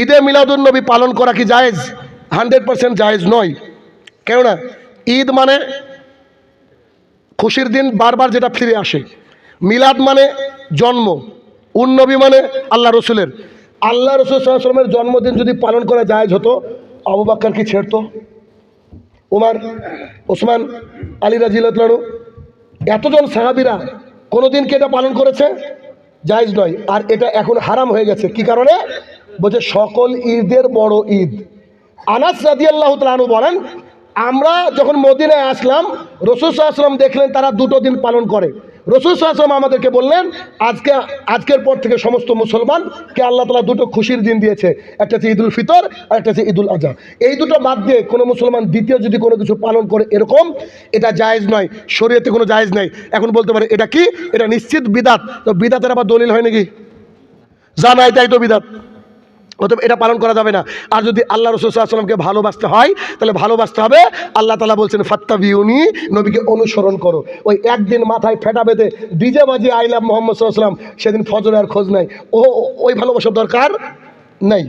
ঈদে মিলাদুন্নবী পালন করা কি জায়েজ? 100% জায়েজ নয়। কেননা ঈদ মানে খুশির দিন, বারবার যেটা ফিরে আসে। মিলাদ মানে জন্ম, উন্নবী মানে আল্লাহ রসুলের। আল্লাহ রসুল সাল্লাল্লাহু আলাইহি ওয়াসাল্লামের জন্মদিন যদি পালন করা জায়েজ হতো, আবু বকর কি ছেড়তো? ওমর, ওসমান, আলী রাদিয়াল্লাহু আনহু, এতজন সাহাবীরা কোনোদিন কি এটা পালন করেছে? জায়েজ নয়। আর এটা এখন হারাম হয়ে গেছে। কি কারণে? বলছে সকল ঈদের বড় ঈদ। আনাস রাদিয়াল্লাহু তাআলা আনহু বলেন, আমরা যখন মদিনায় আসলাম, রাসূল সাল্লাল্লাহু আলাইহি ওয়াসাল্লাম দেখলেন তারা দুটো দিন পালন করে। রাসূল সাল্লাল্লাহু আলাইহি ওয়াসাল্লাম আমাদেরকে বললেন, আজকের পর থেকে সমস্ত মুসলমানকে আল্লাহ তাআলা দুটো খুশির দিন দিয়েছে, একটা হচ্ছে ঈদুল ফিতর আর একটা হচ্ছে ঈদুল আজহা। এই দুটো বাদ দিয়ে কোনো মুসলমান দ্বিতীয় যদি কোনো কিছু পালন করে এরকম, এটা জায়েজ নয়, শরীয়তে কোনো জায়েজ নেই। এখন বলতে পারে এটা কি? এটা নিশ্চিত বিদাত। তো বিদাতের আবার দলিল হয় নাকি? জানাই তাই তো বিদাত, অতএব এটা পালন করা যাবে না। আর যদি আল্লাহ রাসূল সাল্লাল্লাহু আলাইহি ওয়াসাল্লামকে ভালোবাসতে হয়, তাহলে ভালোবাসতে হবে আল্লাহ তাআলা বলছেন ফাত্তাবিউনি, নবীকে অনুসরণ করো। ওই একদিন মাথায় ফেটা বেঁধে ডিজে বাজিয়ে আই লাভ মুহাম্মদ সাল্লাল্লাহু আলাইহি ওয়াসাল্লাম, সেদিন ফজরের আর খোঁজ নাই। ওই ভালোবাসার দরকার নাই।